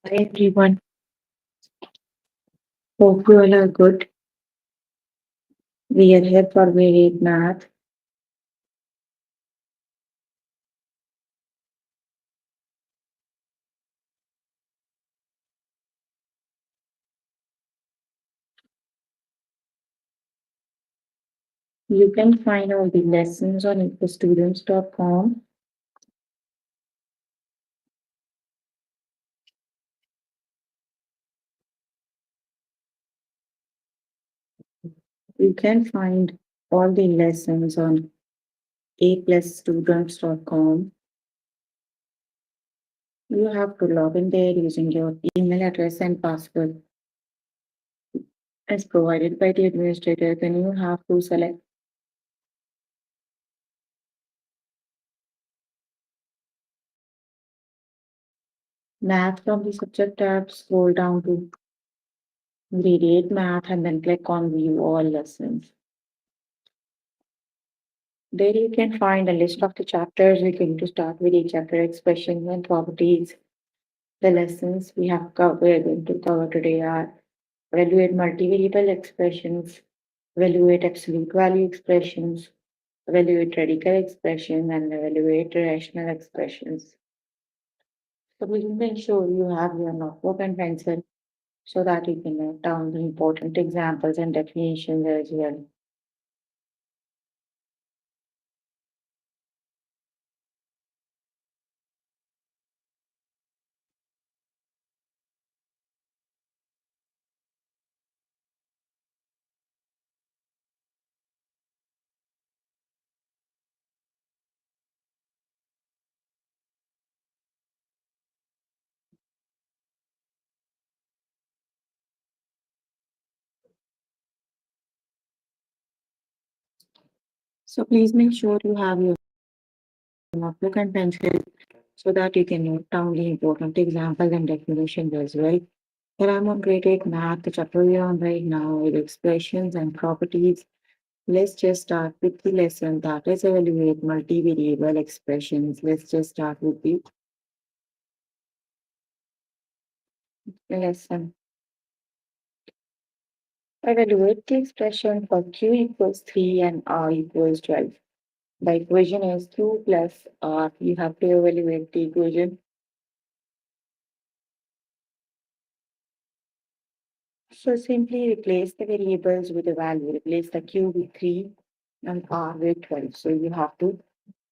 Hi everyone, hope you all are good. We are here for varied math. You can find all the lessons on infostudents.com. You can find all the lessons on aplusstudents.com. You have to log in there using your email address and password as provided by the administrator. Then you have to select math from the subject tab, scroll down to grade 8 math, and then click on view all lessons. There you can find a list of the chapters. We're going to start with the chapter expressions and properties. The lessons we're going to cover today are evaluate multivariable expressions, evaluate absolute value expressions, evaluate radical expression, and evaluate rational expressions. So please make sure you have your notebook and pencil so that you can note down the important examples and definitions as well. So please make sure you have your notebook and pencil so that you can note down the important examples and definitions as well. Here I'm on grade 8 math, the chapter we're on right now with expressions and properties. Let's just start with the lesson that is evaluate multivariable expressions. Let's just start with the lesson. Evaluate the expression for q equals 3 and r equals 12. The equation is q plus r. You have to evaluate the equation. So simply replace the variables with a value. Replace the q with 3 and r with 12. So you have to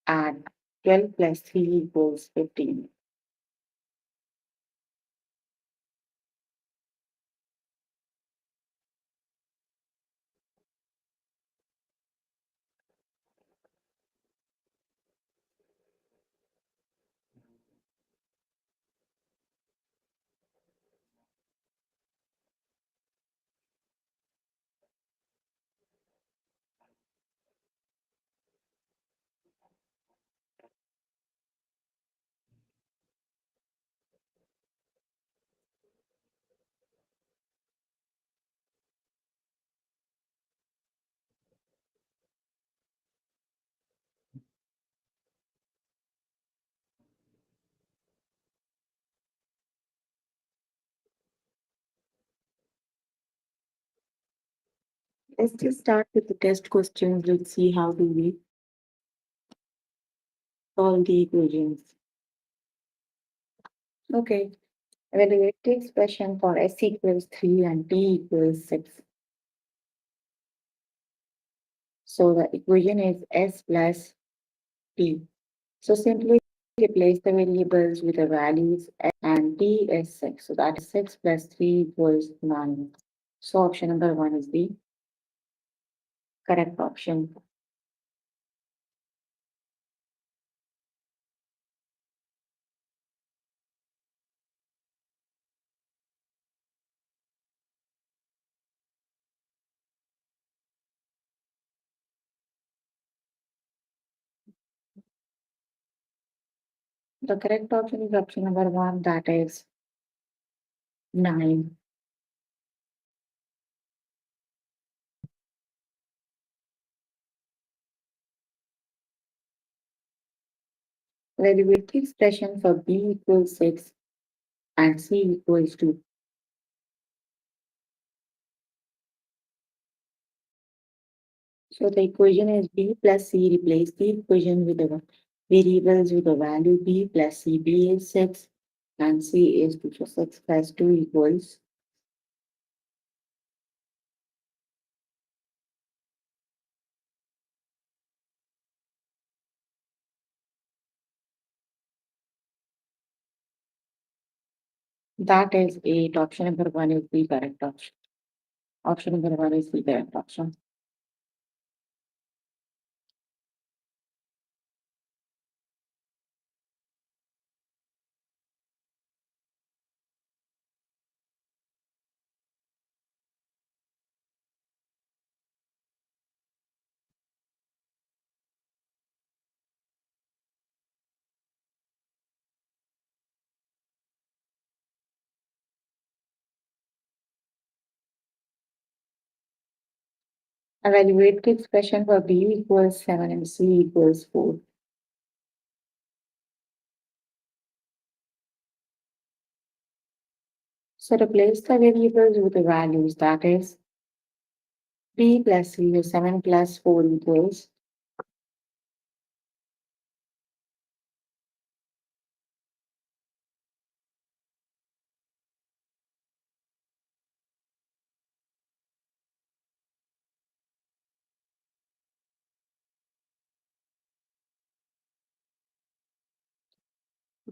add 12 plus 3 equals 15. Let's just start with the test questions. Let's see how do we solve the equations. Okay, evaluate the expression for s equals 3 and t equals 6. So the equation is s plus t. So simply replace the variables with the values s and t is 6. So that is 6 plus 3 equals 9. So option number 1 is the correct option. The correct option is option number 1, that is 9. Evaluate the expression for b equals 6 and C equals to. So the equation is B plus C. Replace the equation with the variables with the value B plus C. B is 6 and C is 2. So 6 plus 2 equals. That is 8. Option number 1 is the correct option. Option number 1 is the correct option. Evaluate the expression for B equals 7 and C equals 4. So replace the variables with the values. That is B plus C is 7 plus 4 equals.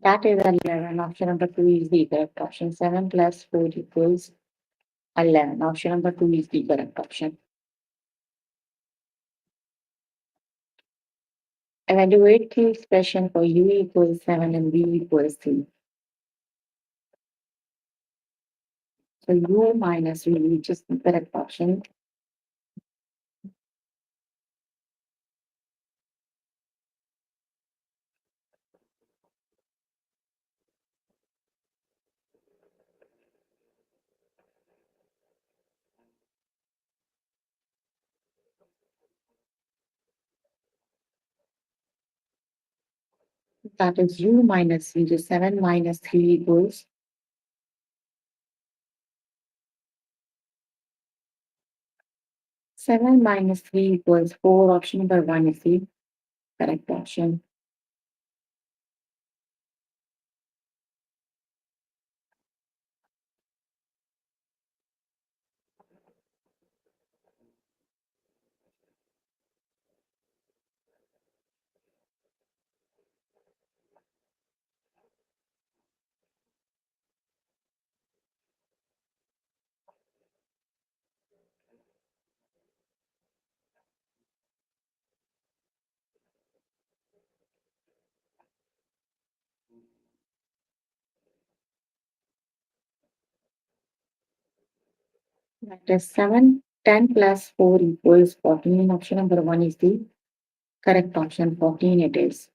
That is 11. Option number 2 is the correct option. 7 plus 4 equals 11. Option number 2 is the correct option. Evaluate the expression for U equals 7 and V equals 3. So U minus V, which is the correct option. That is U minus V, which is 7 minus 3 equals. Seven minus 3 equals 4. Option number 1 is the correct option. That is 7. 10 plus 4 equals 14. Option number 1 is the correct option. 14 it is.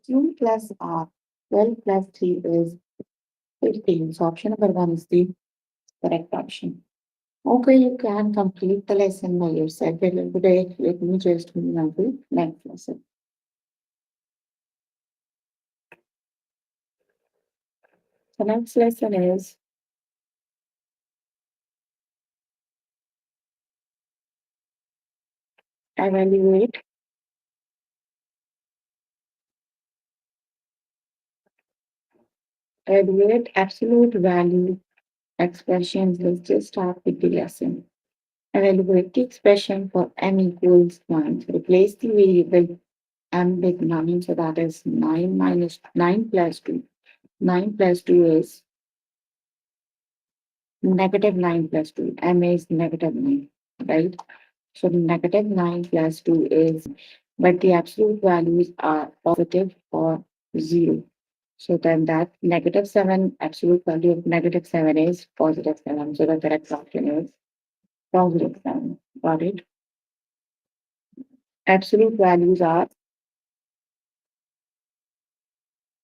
Q plus R. 12 plus 3 is 15. So option number 1 is the correct option. Okay, you can complete the lesson by yourself. Today, let me just move on to next lesson. The next lesson is Evaluate absolute value expressions. Let's just start with the lesson. Evaluate the expression for m equals 1. So replace the variable m with 9. So that is 9 minus 9 plus 2. 9 plus 2 is negative 9 plus 2. M is negative 9, right? So negative 9 plus 2 is, but the absolute values are positive or 0. So then that negative 7, absolute value of negative 7 is positive 7. So the correct option is positive 7. Got it? Absolute values are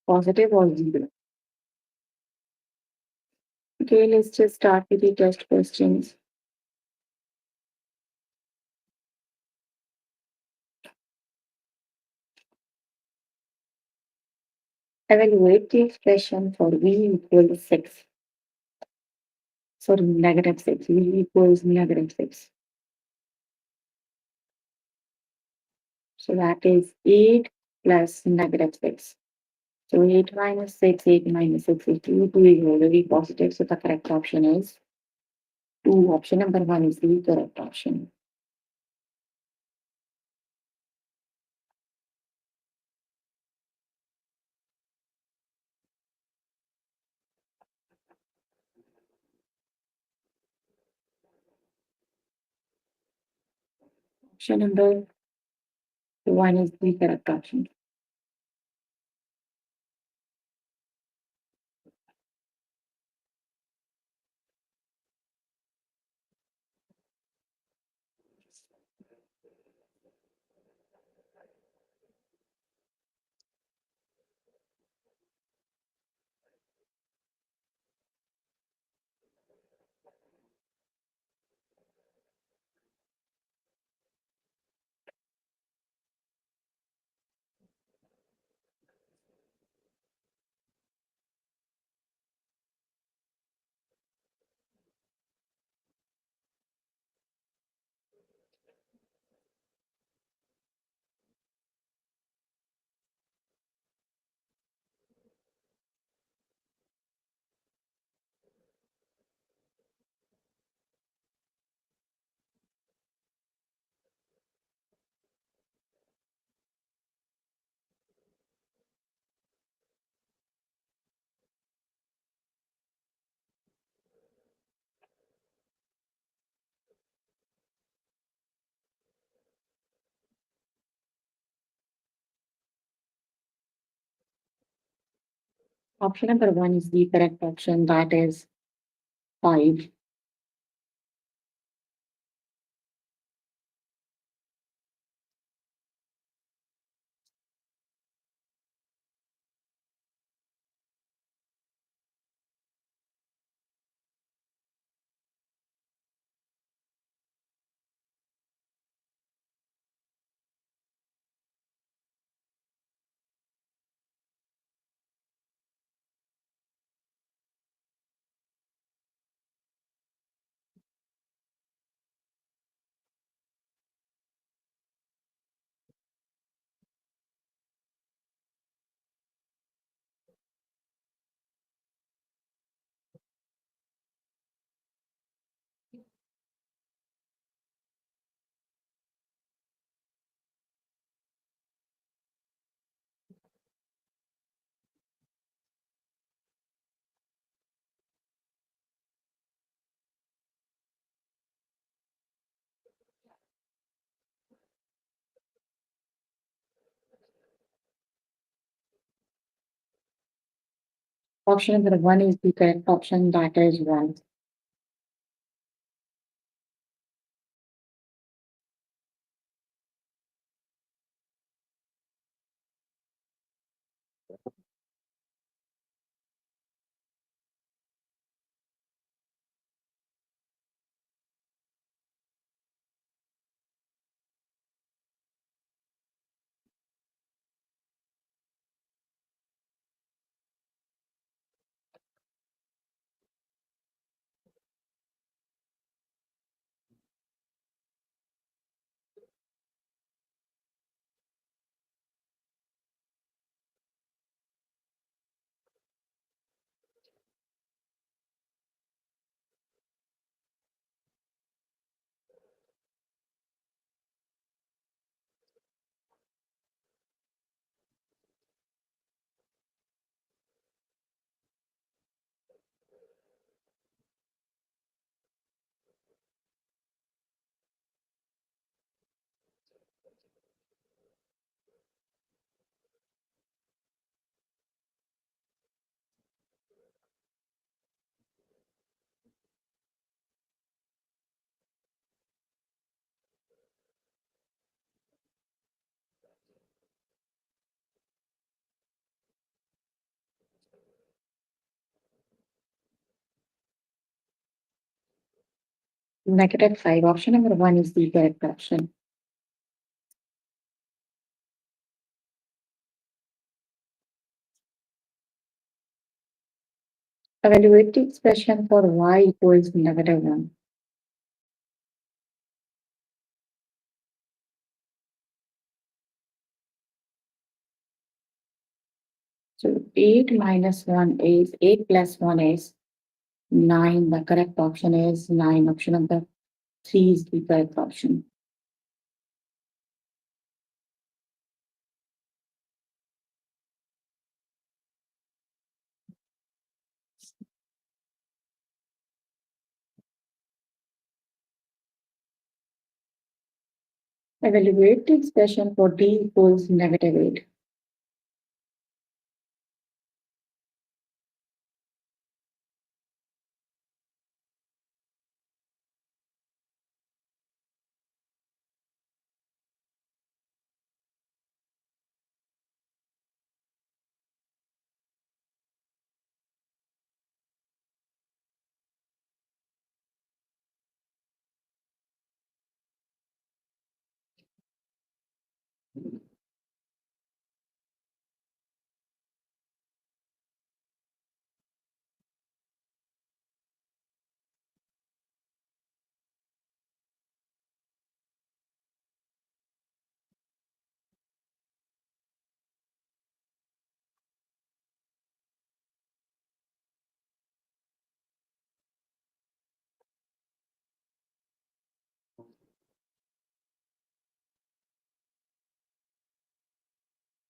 positive or 0. Okay, let's just start with the test questions. Evaluate the expression for v equals 6. So negative 6. V equals negative 6. So that is 8 plus negative 6. So 8 minus 6, 8 minus 6 is 2. 2 is already positive. So the correct option is 2. Option number 1 is the correct option. Option number 1 is the correct option. Option number 1 is the correct option. That is 5. Option number 1 is the correct option. That is 1. -5. Option number 1 is the correct option. Evaluate the expression for y equals -1. So 8 minus 1 is 8 plus 1 is 9. The correct option is 9. Option number 3 is the correct option. Evaluate the expression for d equals -8.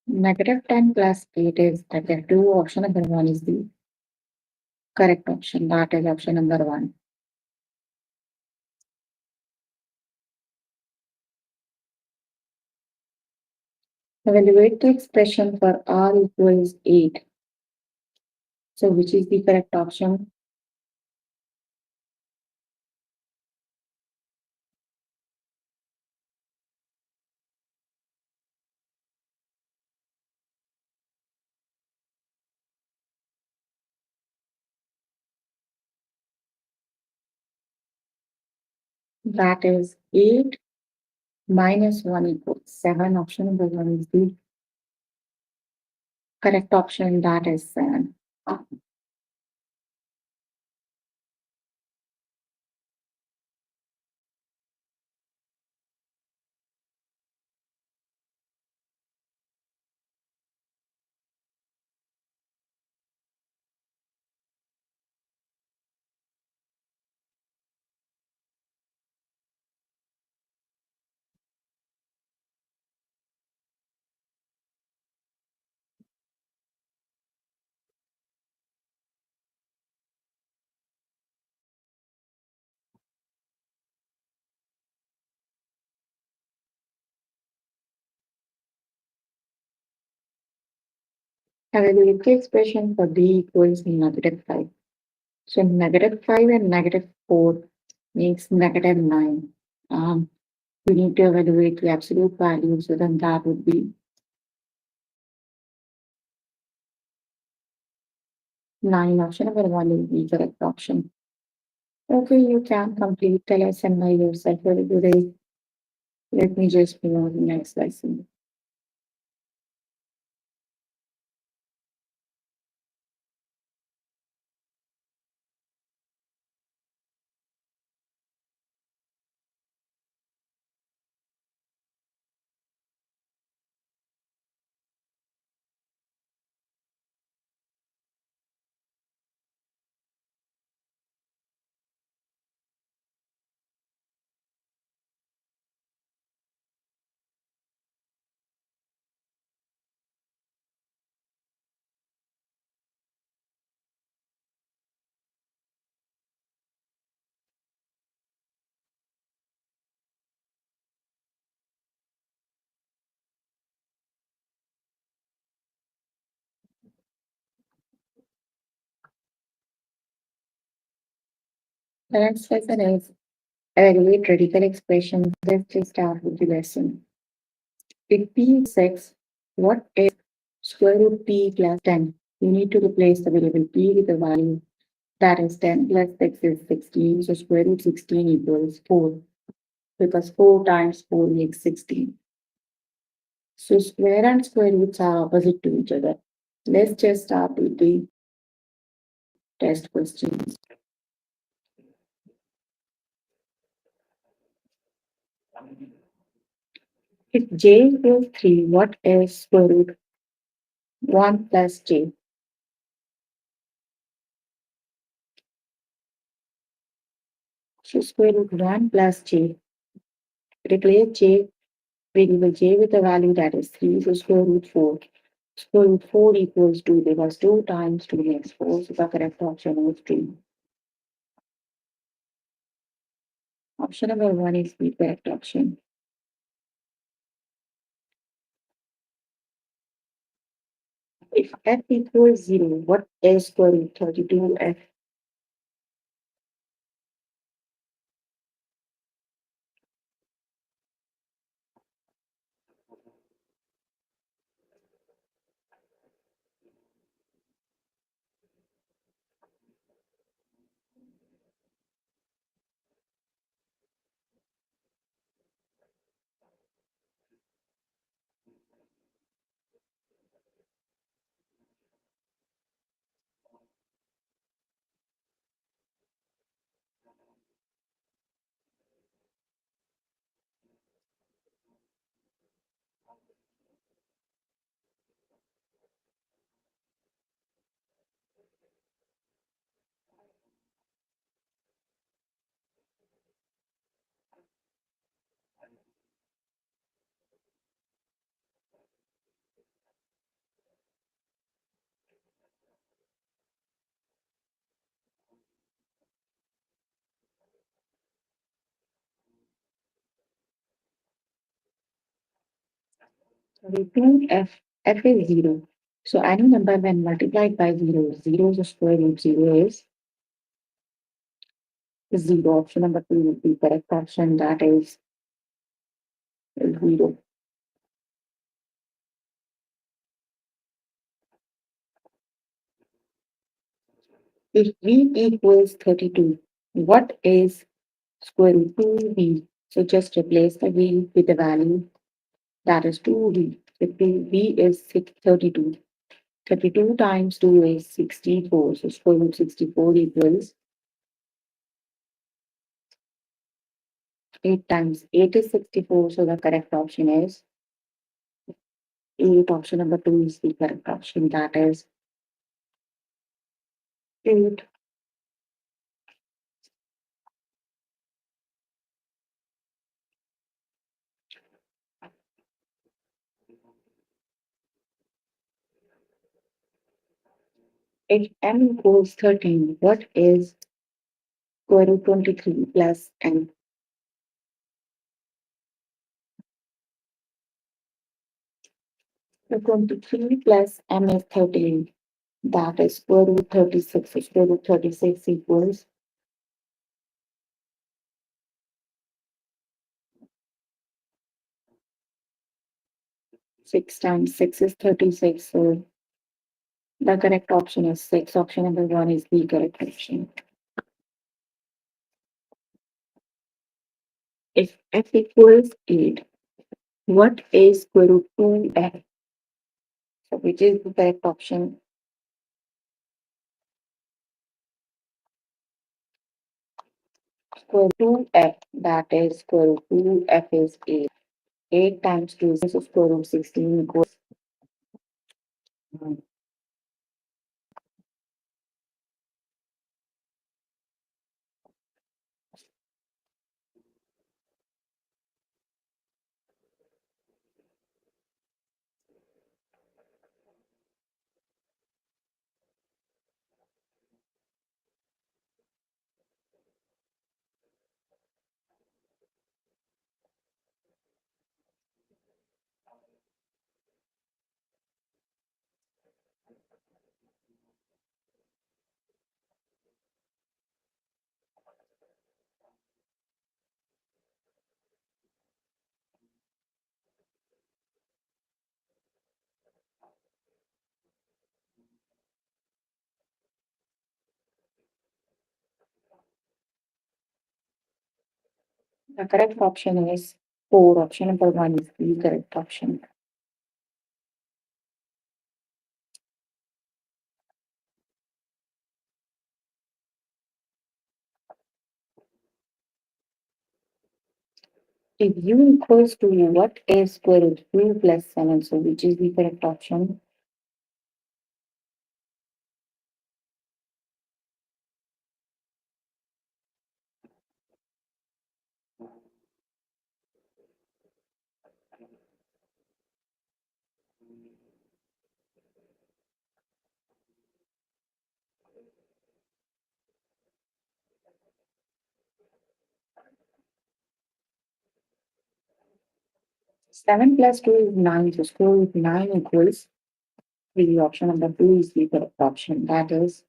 -10 plus 8 is -2. Option number 1 is the correct option. That is option number 1. Evaluate the expression for r equals 8. So which is the correct option? That is 8 minus 1 equals 7. Option number 1 is the correct option. That is 7. Evaluate the expression for d equals -5. So -5 and -4 makes -9. We need to evaluate the absolute value, so then that would be 9. Option number 1 is the correct option. Okay, you can complete the lesson by yourself for today. Let me just move on to the next lesson. The next lesson is evaluate radical expressions. Let's just start with the lesson. If p is 6, what is square root p plus 10? You need to replace the variable p with the value That is 10 plus 6 is 16. So square root 16 equals 4 because 4 times 4 makes 16. So square and square roots are opposite to each other. Let's just start with the test questions. If j equals 3, what is square root 1 plus j? So square root 1 plus j. Replace j variable j with a value that is 3, so square root 4. Square root 4 equals 2 because 2 times 2 makes 4, so the correct option is 3. Option number 1 is the correct option. If f equals 0, what is square root 32f? Repeat f is 0. So any number when multiplied by 0, 0 is square root 0 is 0. Option number 2 would be correct option, that is 0. If v equals 32, what is square root 2v? So just replace the v with the value that is 2v. If v is 32, 32 times 2 is 64. So square root 64 equals 8 times 8 is 64. So the correct option is 8. Option number 2 is the correct option, that is 8. If m equals 13, what is square root 23 plus m? So 23 plus m is 13. That is square root 36. So square root 36 equals 6 times 6 is 36. So the correct option is 6. Option number 1 is the correct option. If f equals 8, what is square root 2f? So which is the correct option? Square 2f, that is square root 2f is 8. 8 times 2 is square root 16 equals 1. The correct option is 4. Option number 1 is the correct option. If u equals to what is square root 2 plus 7, so which is the correct option? Seven plus two is nine, so square root 9 equals 3. Option number 2 is the correct option. That is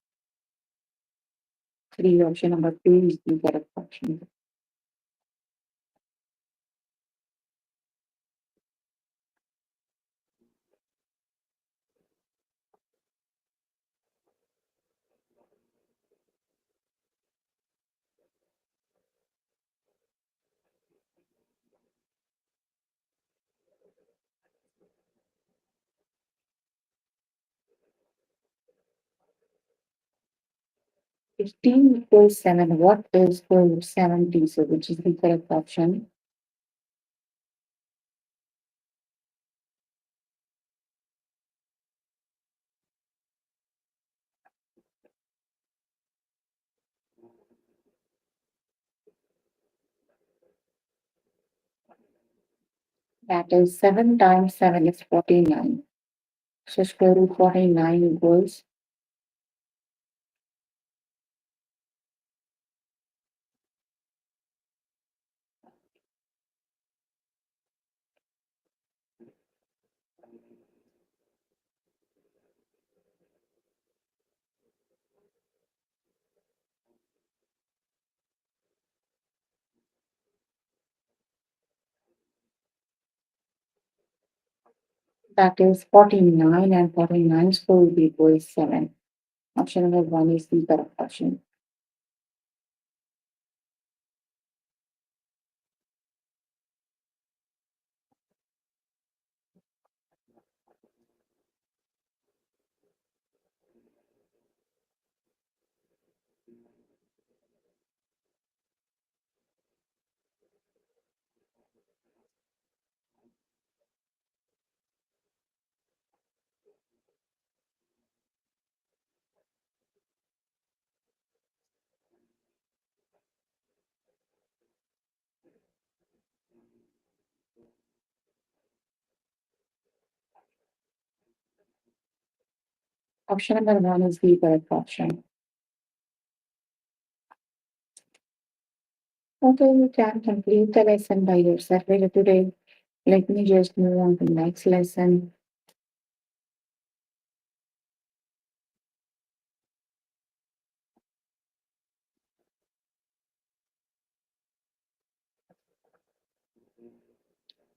3. Option number 2 is the correct option. If t equals 7, what is square root 70? So which is the correct option? That is 7 times 7 is 49. So square root 49 equals, that is 49, and 49 square root equals 7. Option number 1 is the correct option. Option number 1 is the correct option. Okay, you can complete the lesson by yourself today. Let me just move on to the next lesson.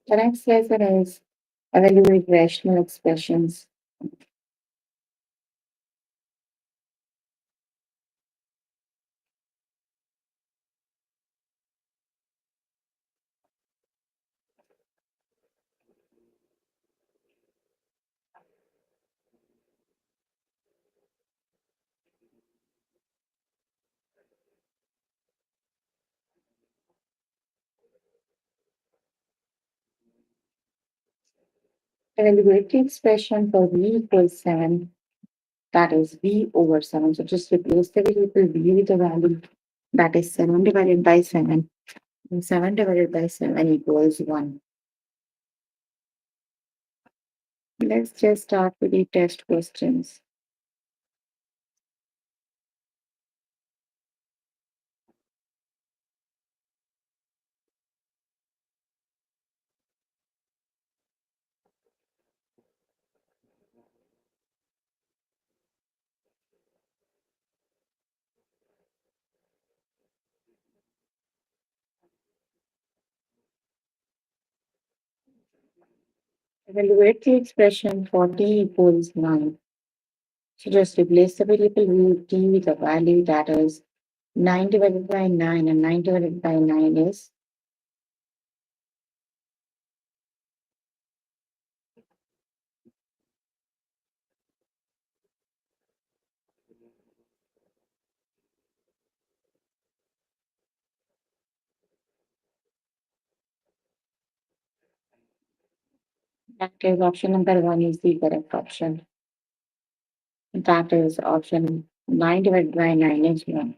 The next lesson is evaluate rational expressions. Evaluate the expression for v equals 7, that is v over 7. So just replace the variable v with the value that is 7 divided by 7. And 7 divided by 7 equals 1. Let's just start with the test questions. Evaluate the expression for t equals 9. So just replace the variable v t with a value that is 9 divided by 9, and 9 divided by 9 is That is option number one is the correct option. That is option 9 divided by 9 is 1.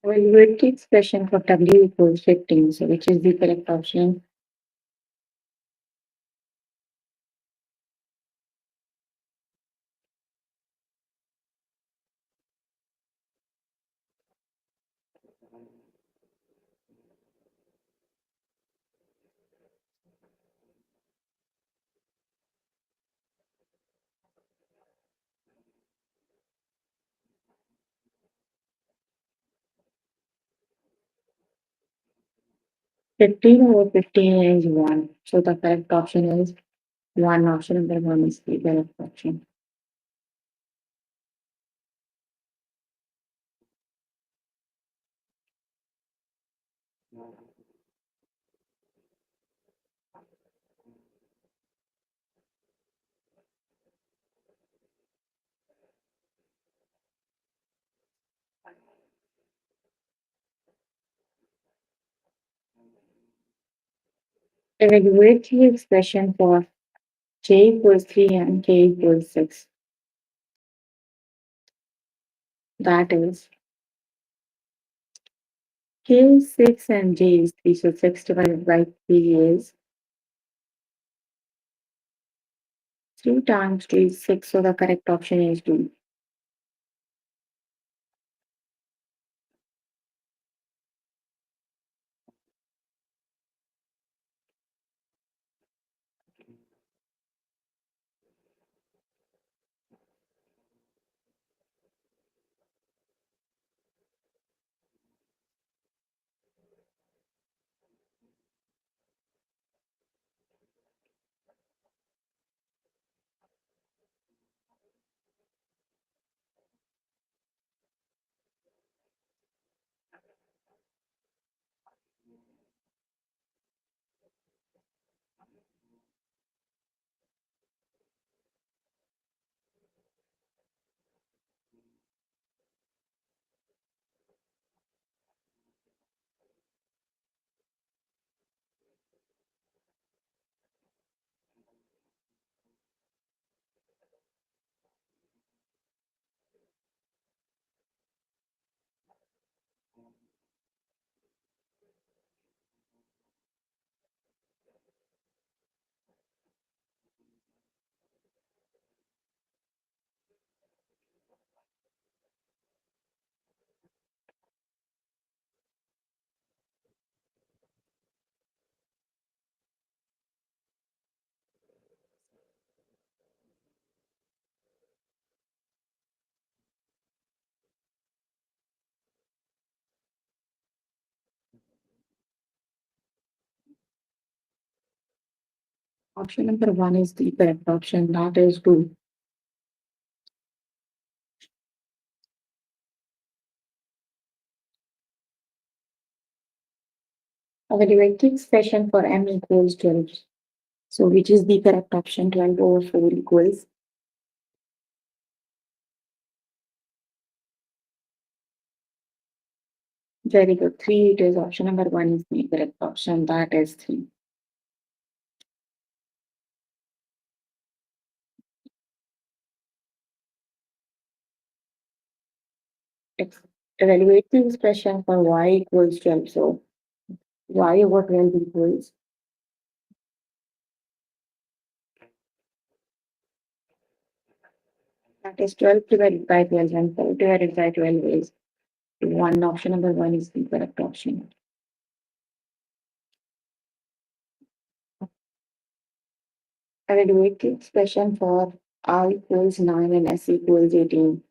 Well, we'll take expression for W equals 15, so which is the correct option? Fifteen over 15 is 1. So the correct option is 1. Option number 1 is the correct option. Evaluate the expression for J equals 3 and K equals 6. That is K is 6 and J is 3. So 6 divided by 3 is 3 times 2 is 6. So the correct option is 2. Option number 1 is the correct option. That is 2. Evaluate the expression for M equals 12. So which is the correct option? 12 over 4 equals. Very good. 3, it is option number 1 is the correct option. That is 3. Ex- Evaluate the expression for Y equals 12. So Y over 12 equals. That is 12 divided by 12 and 4 divided by 12 is 1. Option number 1 is the correct option. Evaluate the expression for R equals 9 and S equals 18.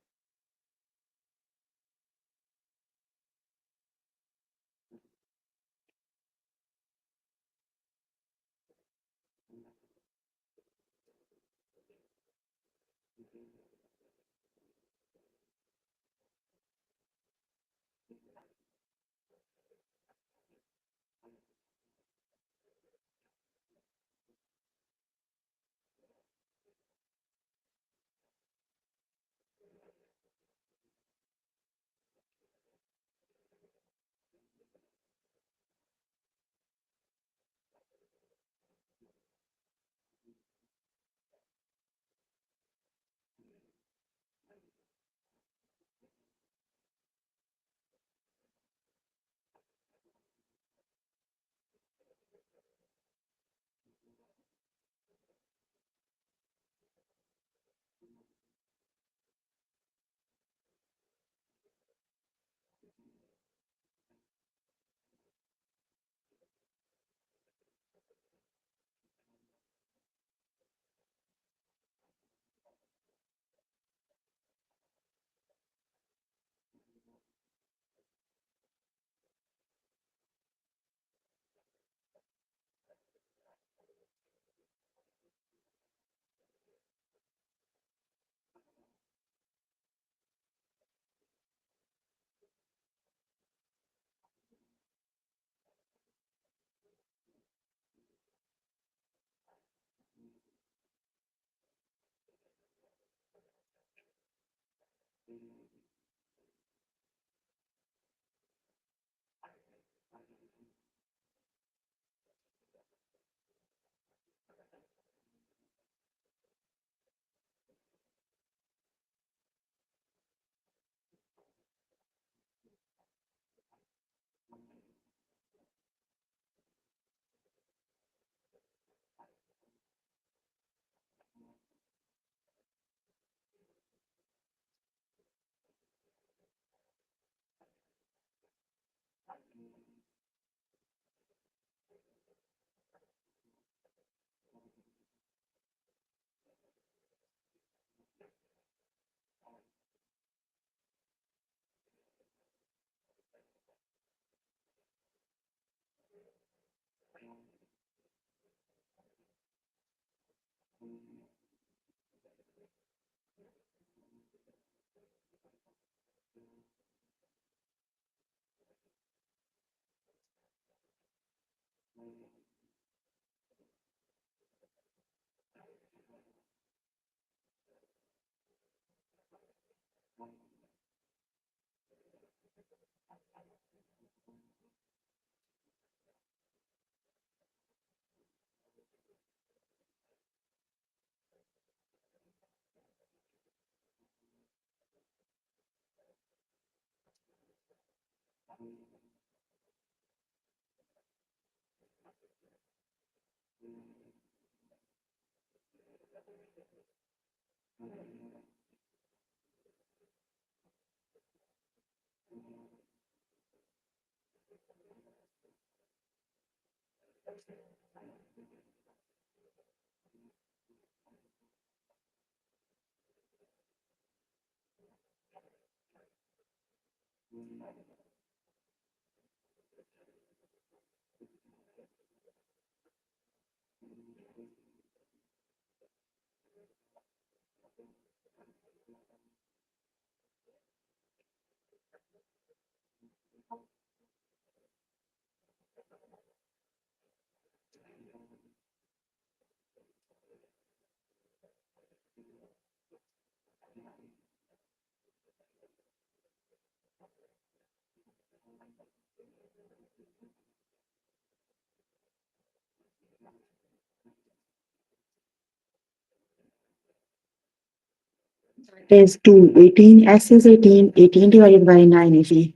That is 2. 18. S is 18. 18 divided by 9 is 80.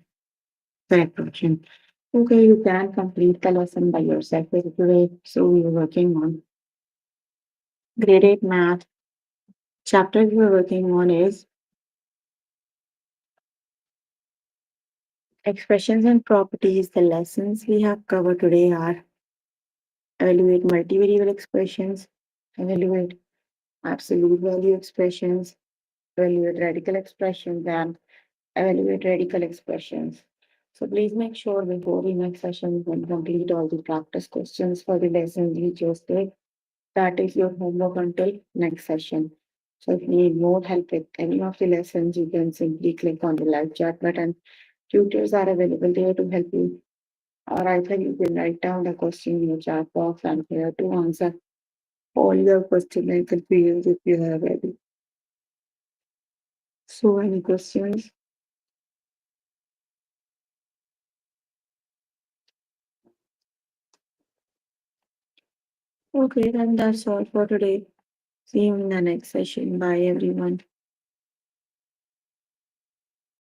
Correct option. Okay, you can complete the lesson by yourself very today. So we are working on grade 8 math. Chapter we are working on is expressions and properties. The lessons we have covered today are evaluate multivariable expressions, evaluate absolute value expressions, evaluate radical expressions, and evaluate radical expressions. So please make sure before the next session you can complete all the practice questions for the lessons you just did. That is your homework until next session. So if you need more help with any of the lessons, you can simply click on the live chat button. Tutors are available there to help you. Or either you can write down the question in your chat box and here to answer all your questions and confusions if you have any. So any questions? Okay, then that's all for today. See you in the next session. Bye everyone.